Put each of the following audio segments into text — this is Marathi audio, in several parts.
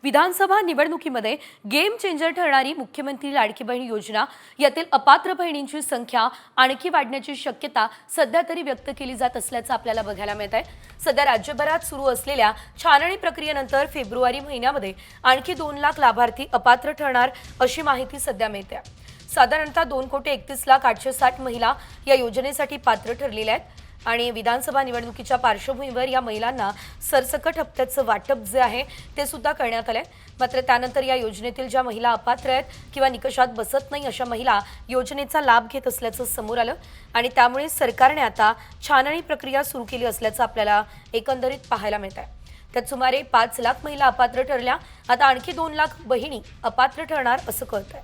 विधानसभा निवडणुकीमध्ये गेम चेंजर ठरणारी मुख्यमंत्री लाडकी बहीण योजना यातील अपात्र बहिणींची संख्या आणखी वाढण्याची शक्यता सध्या तरी व्यक्त केली जात असल्याचं आपल्याला बघायला मिळत आहे। सध्या राज्यभरात सुरू असलेल्या छाननी प्रक्रियेनंतर फेब्रुवारी महिन्यामध्ये आणखी 2 लाख लाभार्थी अपात्र ठरणार अशी माहिती सध्या मिळते। साधारणतः 2,31,08,60 महिला या योजनेसाठी पात्र ठरलेल्या आहेत आणि विधानसभा निवडणुकीच्या पार्श्वभूमीवर या महिलांना सरसकट हप्त्याचं वाटप जे आहे ते सुद्धा करण्यात आले। मात्र त्यानंतर या योजनेतील ज्या महिला अपात्र आहेत किंवा निकषात बसत नाही अशा महिला योजनेचा लाभ घेत असल्याचं समोर आलं आणि त्यामुळे सरकारने आता छाननी प्रक्रिया सुरू केली असल्याचं आपल्याला एकंदरीत पाहायला मिळत आहे। त्यात सुमारे 5 लाख महिला अपात्र ठरल्या, आता आणखी 2 लाख बहिणी अपात्र ठरणार असं कळतंय।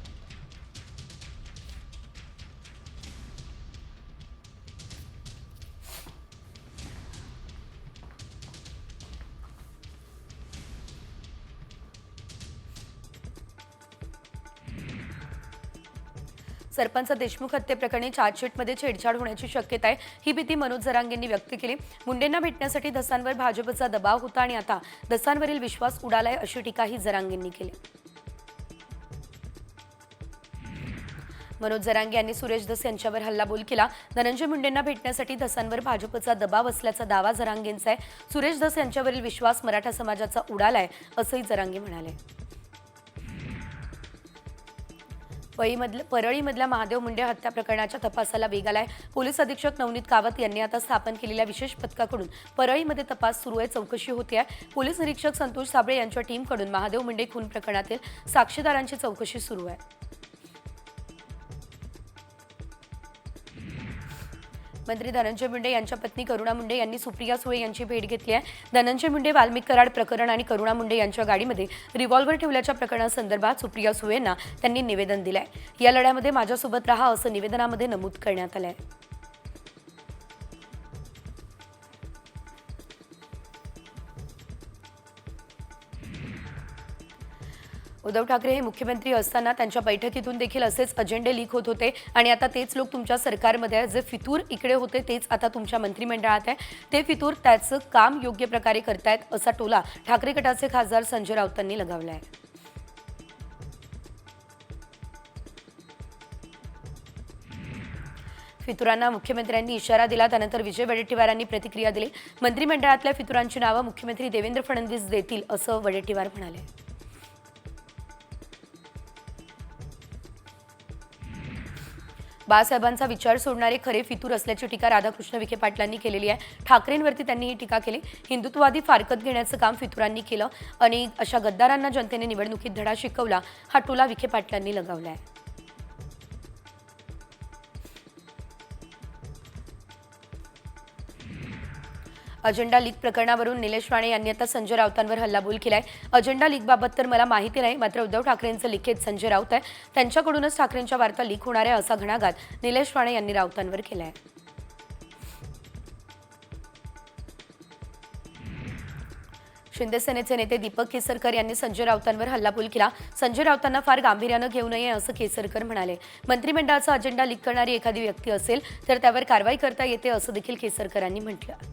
सरपंच देशमुख हत्येप्रकरणी चार्जशीटमध्ये छेडछाड होण्याची शक्यता आहे, ही भीती मनोज जरांगेंनी व्यक्त केली। मुंडेंना भेटण्यासाठी धसांवर भाजपचा दबाव होता आणि आता धसांवरील विश्वास उडालाय अशी टीकाही जरांगेंनी केली। मनोज जरांगे यांनी सुरेश धस यांच्यावर हल्लाबोल केला। धनंजय मुंडेंना भेटण्यासाठी धसांवर भाजपचा दबाव असल्याचा दावा जरांगेंचा आहे। सुरेश धस यांच्यावरील विश्वास मराठा समाजाचा उडालाय असंही जरांगे म्हणाले। परळीमधल्या महादेव मुंडे हत्या प्रकरणाच्या तपासाला वेग आलाय। पोलीस अधीक्षक नवनीत कावत यांनी आता स्थापन केलेल्या विशेष पथकाकडून परळीमध्ये तपास सुरू आहे, चौकशी होते आहे। पोलीस निरीक्षक संतोष साबळे यांच्या टीमकडून महादेव मुंडे खून प्रकरणातील साक्षीदारांची चौकशी सुरू आहे। मंत्री धनंजय मुंडे यांच्या पत्नी करुणा मुंडे यांनी सुप्रिया सुळे यांची भेट घेतली आहे। धनंजय मुंडे वाल्मिक कराड प्रकरण आणि करुणा मुंडे यांच्या गाडीमध्ये रिव्हॉल्वर ठेवल्याच्या प्रकरणासंदर्भात सुप्रिया सुळेंना त्यांनी निवेदन दिलंय। या लढ्यामध्ये माझ्यासोबत राहा असं निवेदनामध्ये नमूद करण्यात आलंय। उद्धव ठाकरे हे मुख्यमंत्री असताना त्यांच्या बैठकीतून देखील असेच अजेंडे लीक होत होते आणि आता तेच लोक तुमच्या सरकारमध्ये आहे। जे फितूर इकडे होते तेच आता तुमच्या मंत्रिमंडळात आहे। ते फितूर त्याचं काम योग्य प्रकारे करतायत असा टोला ठाकरे गटाचे खासदार संजय राऊतांनी लगावला आहे। फितुरांना मुख्यमंत्र्यांनी इशारा दिला, त्यानंतर विजय वडेट्टीवारांनी प्रतिक्रिया दिली। मंत्रिमंडळातल्या फितुरांची नावं मुख्यमंत्री देवेंद्र फडणवीस देतील असं वडेट्टीवार म्हणाले। बाळासाहेबांचा विचार सोडणारे खरे फितूर असल्याची टीका राधाकृष्ण विखे पाटलांनी केलेली आहे। ठाकरेंवरती त्यांनी ही टीका केली। हिंदुत्ववादी फारकत घेण्याचं काम फितुरांनी केलं आणि अशा गद्दारांना जनतेने निवडणुकीत धडा शिकवला हा टोला विखे पाटलांनी लगावला आहे। अजेंडा लीक प्रकरणावरून निलेश राणे यांनी आता संजय राऊतांवर हल्लाबोल केलाय। अजेंडा लीकबाबत तर मला माहिती नाही, मात्र उद्धव ठाकरेंचं लिखित संजय राऊत आहे, त्यांच्याकडूनच ठाकरेंच्या वार्ता लीक होणार आहे असा घणाघात निलेश राणे यांनी राऊतांवर केलाय। शिंदे सेनेचे नेते दीपक केसरकर यांनी संजय राऊतांवर हल्लाबोल केला। संजय राऊतांना फार गांभीर्यानं घेऊ नये असं केसरकर म्हणाले। मंत्रिमंडळाचा अजेंडा लीक करणारी एखादी व्यक्ती असेल तर त्यावर कारवाई करता येते असं देखील केसरकरांनी म्हटलं।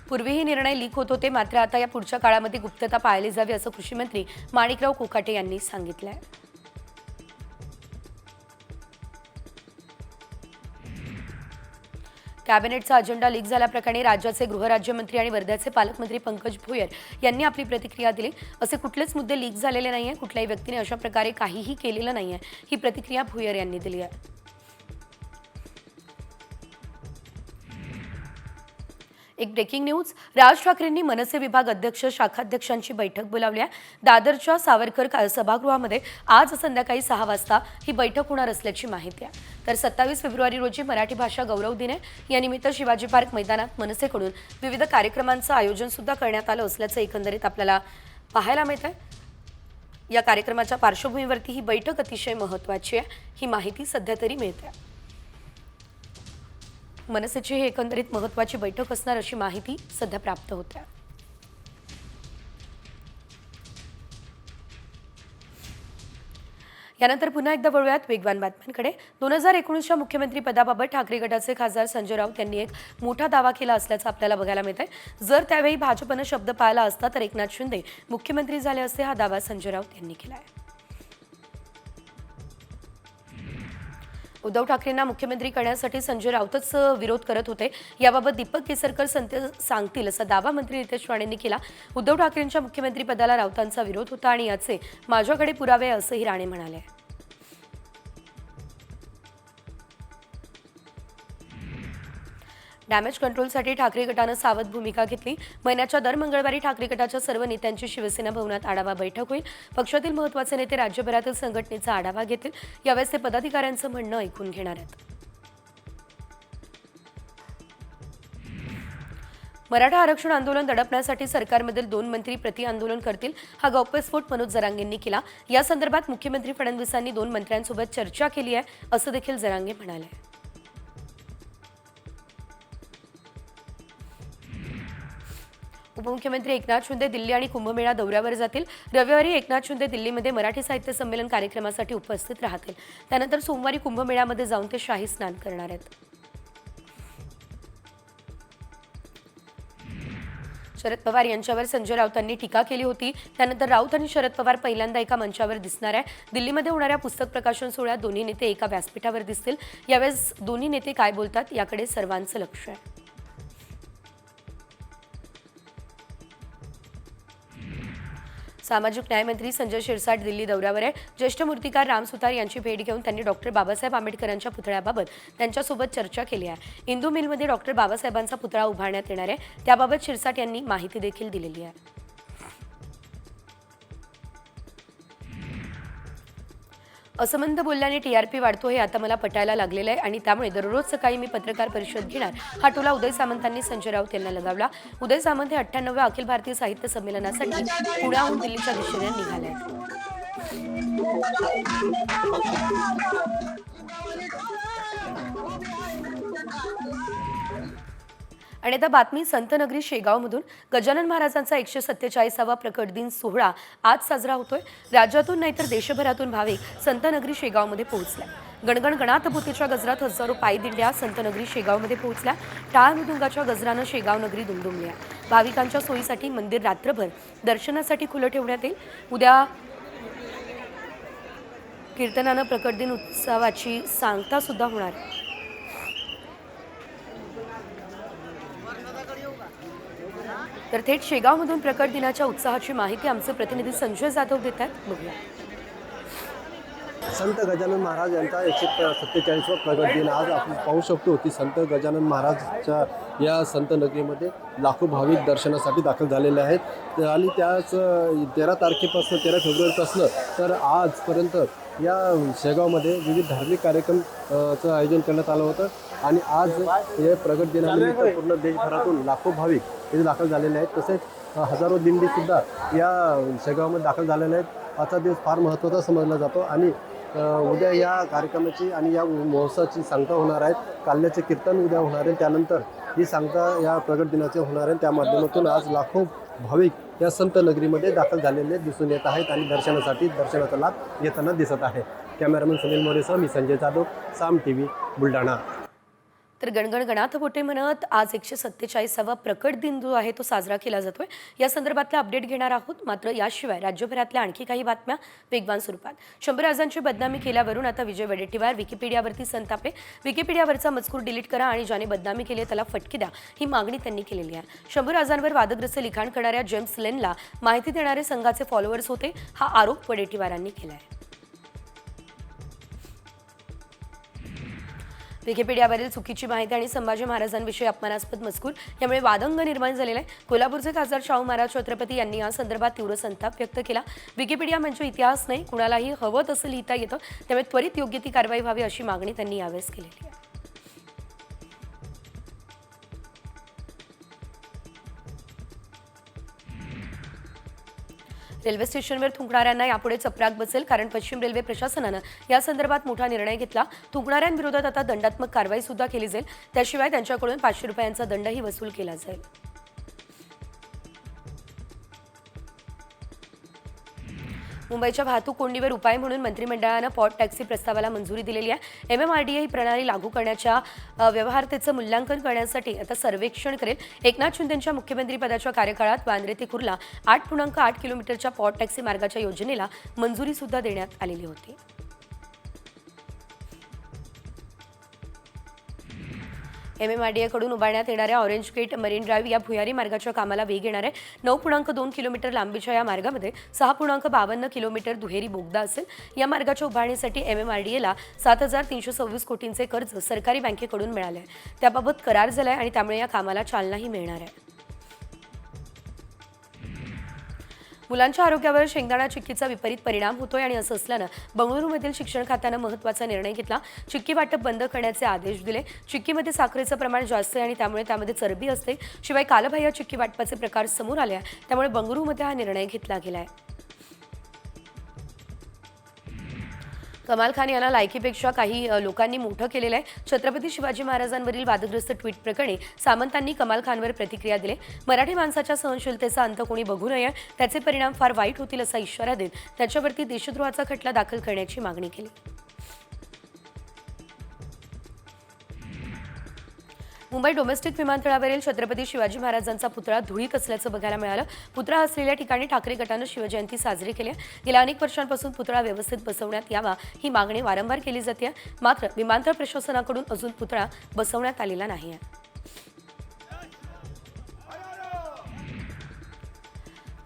पूर्वीही निर्णय लीक होत होते, मात्र आता या पुढच्या काळामध्ये गुप्तता पाळली जावी असं कृषी मंत्री माणिकराव कोकाटे यांनी सांगितलंय। कॅबिनेटचा अजेंडा लीक झाल्याप्रकरणी राज्याचे गृहराज्यमंत्री आणि वर्ध्याचे पालकमंत्री पंकज भोयर यांनी आपली प्रतिक्रिया दिली। असे कुठलेच मुद्दे लीक झालेले नाहीये, कुठल्याही व्यक्तीने अशा प्रकारे काहीही केलेलं नाहीये, ही प्रतिक्रिया भोयर यांनी दिली आहे। एक ब्रेकिंग न्यूज, राज ठाकरेंनी मनसे विभाग अध्यक्ष शाखाध्यक्षांची बैठक बोलावली आहे। दादरच्या सावरकर सभागृहामध्ये आज संध्याकाळी 6 वाजता ही बैठक होणार असल्याची माहिती आहे। तर 27 फेब्रुवारी रोजी मराठी भाषा गौरव दिन आहे, यानिमित्त शिवाजी पार्क मैदानात मनसेकडून विविध कार्यक्रमांचं आयोजन सुद्धा करण्यात आलं असल्याचं एकंदरीत आपल्याला पाहायला मिळत आहे। या कार्यक्रमाच्या पार्श्वभूमीवरती ही बैठक अतिशय महत्त्वाची आहे, ही माहिती सध्या तरी मिळते। मनसेची ही एकंदरीत महत्त्वाची बैठक असणार अशी माहिती सध्या प्राप्त होते आहे। यानंतर पुन्हा एकदा वळूयात वेगवान बातम्यांकडे. 2019च्या मुख्यमंत्री पदाबाबत ठाकरे गटाचे खासदार संजय राऊत यांनी एक मोठा दावा केला असल्याचं आपल्याला बघायला मिळत आहे. जर त्यावेळी भाजपनं शब्द पाळला असता तर एकनाथ शिंदे मुख्यमंत्री झाले असते, हा दावा संजय राऊत यांनी केला आहे. उद्धव ठाकरेंना मुख्यमंत्री करण्यासाठी संजय राऊतच विरोध करत होते. याबाबत दीपक केसरकर सांगतील असा दावा मंत्री नितेश राणेंनी केला. उद्धव ठाकरेंच्या मुख्यमंत्री पदाला राऊतांचा विरोध होता आणि याचे माझ्याकडे पुरावे असंही राणे म्हणाले. डॅमेज कंट्रोलसाठी ठाकरे गटानं सावध भूमिका घेतली. महिन्याच्या दर मंगळवारी ठाकरे गटाच्या सर्व नेत्यांची शिवसेना भवनात आढावा बैठक होईल. पक्षातील महत्त्वाचे नेते राज्यभरातील संघटनेचा आढावा घेतील. यावेळेस ते पदाधिकाऱ्यांचं म्हणणं ऐकून घेणार आहेत. मराठा आरक्षण आंदोलन दडपण्यासाठी सरकारमधील 2 मंत्री प्रति आंदोलन करतील, हा गौप्यस्फोट मनोज जरांगेंनी केला. या संदर्भात मुख्यमंत्री फडणवीसांनी 2 मंत्र्यांसोबत चर्चा केली आहे असं देखील जरांगे म्हणाले. उपमुख्यमंत्री एकनाथ शिंदे दिल्ली आणि कुंभमेळा दौऱ्यावर जातील. रविवारी एकनाथ शिंदे दिल्लीमध्ये मराठी साहित्य संमेलन कार्यक्रमासाठी उपस्थित राहतील. त्यानंतर सोमवारी कुंभमेळ्यामध्ये जाऊन ते शाही स्नान करणार आहेत. शरद पवार यांच्यावर संजय राऊतांनी टीका केली होती. त्यानंतर राऊत आणि शरद पवार पहिल्यांदा एका मंचावर दिसणार आहे. दिल्लीमध्ये होणाऱ्या पुस्तक प्रकाशन सोहळ्यात दोन्ही नेते एका व्यासपीठावर दिसतील. यावेळेस दोन्ही नेते काय बोलतात याकडे सर्वांचं लक्ष आहे. सामाजिक न्यायमंत्री संजय शिरसाट दिल्ली दौऱ्यावर आहे. ज्येष्ठ मूर्तिकार राम सुतार यांची भेट घेऊन त्यांनी डॉक्टर बाबासाहेब आंबेडकरांच्या पुतळ्याबाबत त्यांच्यासोबत चर्चा केली आहे. इंदू मिलमध्ये डॉक्टर बाबासाहेबांचा पुतळा उभारण्यात येणार आहे. त्याबाबत शिरसाट यांनी माहिती देखील दिलेली आहे. असंबद्ध बोलल्याने टीआरपी वाढतो हे आता मला पटायला लागलेलं आहे आणि त्यामुळे दररोज सकाळी मी पत्रकार परिषद घेणार, हा टोला उदय सामंतांनी संजय राऊत यांना लगावला. उदय सामंत हे 98व्या अखिल भारतीय साहित्य संमेलनासाठी पुण्याहून दिल्लीच्या दिशेने निघाले आहेत. आणि आता बातमी संतनगरी शेगावमधून. गजानन महाराजांचा 147वा प्रकट दिन सोहळा आज साजरा होतोय. राज्यातून नाहीतर देशभरातून भाविक संतनगरी शेगावमध्ये पोहोचले. गणगण गणातपोतीच्या गजरात हजारो पायी दिंड्या संतनगरी शेगावमध्ये पोहोचल्या. टाळ मृदुंगाच्या गजरानं शेगाव नगरी दुमदुमली आहे. भाविकांच्या सोयीसाठी मंदिर रात्रभर दर्शनासाठी खुलं ठेवण्यात येईल. उद्या कीर्तनानं प्रकट दिन उत्सवाची सांगता सुद्धा होणार आहे. तर थेट शेगावमधून प्रकट दिनाच्या उत्साहाची माहिती आमचे प्रतिनिधी संजय जाधव देत आहेत. बघूया. संत गजानन महाराज यांचा 147वा प्रकट दिन आज आपण पाहू शकतो की संत गजानन महाराजच्या या संत नगरीमध्ये लाखो भाविक दर्शनासाठी दाखल झालेले आहेत. आणि त्याच 13 तारखेपासून 13 फेब्रुवारीपासून तर आजपर्यंत या शेगावमध्ये विविध धार्मिक कार्यक्रमचं आयोजन करण्यात आलं होतं. आणि आज हे प्रकट दिनानिमित्त पूर्ण देशभरातून लाखो भाविक इथे दाखल झालेले आहेत. तसेच हजारो दिंडीसुद्धा या शेगावमध्ये दाखल झालेल्या आहेत. आजचा दिवस फार महत्त्वाचा समजला जातो आणि उद्या या कार्यक्रमाची आणि या महोत्सवाची सांगता होणार आहेत. काल्याचे कीर्तन उद्या होणार आहे. त्यानंतर ही सांगता या प्रकट दिनाचे होणार आहे. त्या माध्यमातून आज लाखो भाविक या संत नगरीमध्ये दाखल झालेले दिसून येत आहेत आणि दर्शनाचा लाभ येताना दिसत आहे. कॅमेरामन सुनील मोरेसह मी संजय जाधव, साम TV, बुलढाणा. तर गणगण गणातपोटे म्हणत आज 147वा प्रकट दिन जो आहे तो साजरा केला जातोय. या संदर्भातला अपडेट घेणार आहोत. मात्र याशिवाय राज्यभरातल्या आणखी काही बातम्या वेगवान स्वरूपात. शंभूराजांची बदनामी केल्यावरून आता विजय वडेट्टीवार विकिपीडियावरती संतापे. विकिपीडियावरचा मजकूर डिलीट करा आणि ज्याने बदनामी केली त्याला फटके द्या, ही मागणी त्यांनी केलेली आहे. शंभूराजांवर वादग्रस्त लिखाण करणाऱ्या जेम्स लेनला माहिती देणारे संघाचे फॉलोअर्स होते, हा आरोप वडेट्टीवारांनी केला आहे. विकिपीडियावरील चुकीची माहिती आणि संभाजी महाराजांविषयी अपमानास्पद मजकूर यामुळे वादंग निर्माण झालेला आहे. कोल्हापूरचे खासदार शाहू महाराज छत्रपती यांनी या संदर्भात तीव्र संताप व्यक्त केला. विकिपीडिया म्हणजे इतिहास नाही, कुणालाही हवं तसं लिहिता येतं, त्यामुळे त्वरित योग्य ती कारवाई व्हावी अशी मागणी त्यांनी यावेळेस केलेली आहे. रेल्वे स्टेशनवर थुंकणाऱ्यांना यापुढे चपराक बसेल, कारण पश्चिम रेल्वे प्रशासनानं या संदर्भात मोठा निर्णय घेतला. थुंकणाऱ्यांविरोधात आता दंडात्मक कारवाई सुद्धा केली जाईल. त्याशिवाय त्यांच्याकडून 500 रुपयांचा दंडही वसूल केला जाईल. मुंबईच्या वाहतूक कोंडीवर उपाय म्हणून मंत्रिमंडळानं पॉट टॅक्सी प्रस्तावाला मंजुरी दिलेली आहे. MMRDA ही प्रणाली लागू करण्याच्या व्यवहार्यतेचं मूल्यांकन करण्यासाठी आता सर्वेक्षण करेल. एकनाथ शिंदेंच्या मुख्यमंत्रीपदाच्या कार्यकाळात वांद्रे ते कुर्ला 8.8 किलोमीटरच्या पॉट टॅक्सी मार्गाच्या योजनेला मंजुरी सुद्धा देण्यात आलेली होती. MMRDA कडून उभारण्यात येणाऱ्या ऑरेंज गेट मरीन ड्राईव्ह या भुयारी मार्गाच्या कामाला वेग येणार आहे. 9.2 किलोमीटर लांबीच्या या मार्गामध्ये 6.52 किलोमीटर दुहेरी बोगदा असेल. या मार्गाच्या उभारणीसाठी MMRDAला 7,326 कोटींचे कर्ज सरकारी बँकेकडून मिळाले आहे. त्याबाबत करार झाला आहे आणि त्यामुळे या कामाला चालनाही मिळणार आहे. मुलांच्या आरोग्यावर शेंगदाणा चिक्कीचा विपरीत परिणाम होतोय आणि असं असल्यानं बंगळुरूमधील शिक्षण खात्यानं महत्त्वाचा निर्णय घेतला. चिक्की वाटप बंद करण्याचे आदेश दिले. चिक्कीमध्ये साखरेचं प्रमाण जास्त आहे आणि त्यामुळे त्यामध्ये चरबी असते. शिवाय कालबाह्य चिक्की वाटपाचे प्रकार समोर आले आहे. त्यामुळे बंगळुरूमध्ये हा निर्णय घेतला गेला आहे. कमाल खान यांना लायकीपेक्षा काही लोकांनी मोठं केलेलं आहे. छत्रपती शिवाजी महाराजांवरील वादग्रस्त ट्विट प्रकरणी सामंतांनी कमाल खानवर प्रतिक्रिया दिली. मराठी माणसाच्या सहनशीलतेचा अंत कोणी बघू नये, त्याचे परिणाम फार वाईट होतील असा इशारा देत त्याच्यावरती देशद्रोहाचा खटला दाखल करण्याची मागणी केली. मुंबई डोमेस्टिक विमानतळावरील छत्रपती शिवाजी महाराजांचा पुतळा धुळीत असल्याचं बघायला मिळालं. पुतळा असलेल्या ठिकाणी ठाकरे गटानं शिवजयंती साजरी केली आहे. गेल्या अनेक वर्षांपासून पुतळा व्यवस्थित बसवण्यात यावा ही मागणी वारंवार केली जाते. मात्र विमानतळ प्रशासनाकडून अजून पुतळा बसवण्यात आलेला नाही आहे.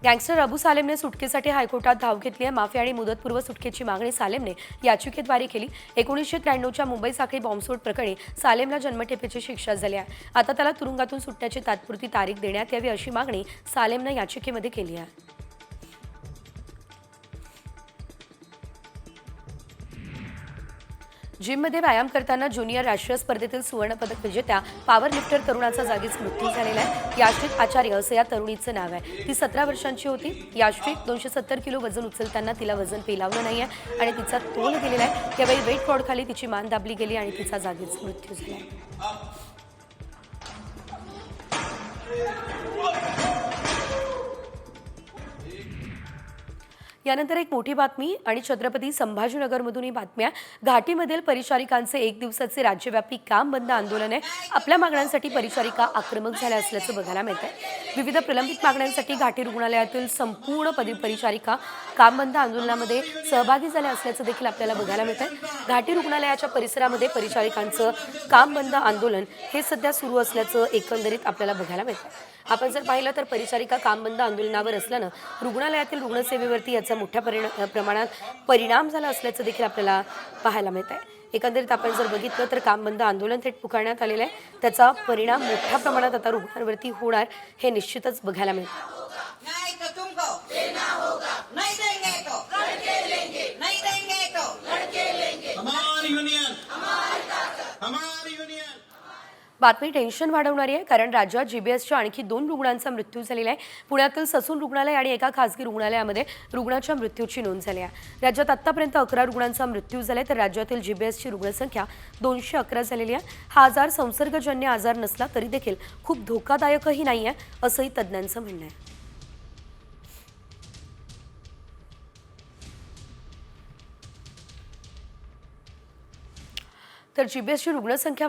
गँगस्टर अबू सालेमने सुटकेसाठी हायकोर्टात धाव घेतली आहे. माफी आणि मुदतपूर्व सुटकेची मागणी सालेमने याचिकेद्वारे केली. 1993च्या मुंबई साखळी बॉम्बस्फोट प्रकरणी सालेमला जन्मठेपेची शिक्षा झाली आहे. आता त्याला तुरुंगातून सुटण्याची तात्पुरती तारीख देण्यात यावी अशी मागणी सालेमने याचिकेमध्ये केली आहे. जिममध्ये व्यायाम करताना ज्युनियर राष्ट्रीय स्पर्धेतील सुवर्णपदक विजेत्या पॉवर लिफ्टर तरुणाचा जागीच मृत्यू झालेला आहे. याश्विक आचार्य असं या तरुणीचं नाव आहे. ती 17 वर्षांची होती. याश्विक 270 किलो वजन उचलताना तिला वजन पेलावलं नाही आहे आणि तिचा तोल गेलेला आहे. त्यावेळी वेट रॉडखाली तिची मान दाबली गेली आणि तिचा जागीच मृत्यू झाला आहे. यानंतर एक मोठी बातमी आणि छत्रपती संभाजीनगरमधून ही बातमी आहे. घाटीमधील परिचारिकांचे एक दिवसाचे राज्यव्यापी काम बंद आंदोलन आहे. आपल्या मागण्यांसाठी परिचारिका आक्रमक झाल्या असल्याचं बघायला मिळत आहे. विविध प्रलंबित मागण्यांसाठी घाटी रुग्णालयातील संपूर्ण परिचारिका काम बंद आंदोलनामध्ये सहभागी झाल्या असल्याचं देखील आपल्याला बघायला मिळत आहे. घाटी रुग्णालयाच्या परिसरामध्ये परिचारिकांचं काम बंद आंदोलन हे सध्या सुरू असल्याचं एकंदरीत आपल्याला बघायला मिळतं. आपण जर पाहिलं तर परिचारिका काम बंद आंदोलनावर असल्यानं रुग्णालयातील रुग्णसेवेवरती याचा मोठ्या प्रमाणात परिणाम झाला असल्याचं देखील आपल्याला पाहायला मिळत आहे. एकंदरीत आपण जर बघितलं तर काम बंद आंदोलन थेट पुकारण्यात आलेलं आहे. त्याचा परिणाम मोठ्या प्रमाणात आता रुग्णांवरती होणार हे निश्चितच बघायला मिळतं. बातमी टेन्शन वाढवणारी आहे, कारण राज्यात GBSच्या आणखी 2 रुग्णांचा मृत्यू झालेला आहे. पुण्यातील ससून रुग्णालय आणि एका खासगी रुग्णालयामध्ये रुग्णाच्या मृत्यूची नोंद झाली आहे. राज्यात आतापर्यंत 11 रुग्णांचा मृत्यू झालाय, तर राज्यातील GBSची रुग्णसंख्या 211 झालेली आहे. हा आजार संसर्गजन्य आजार नसला तरी देखील खूप धोकादायकही नाही आहे असंही तज्ज्ञांचं म्हणणं आहे. तर GBSची रुग्णसंख्या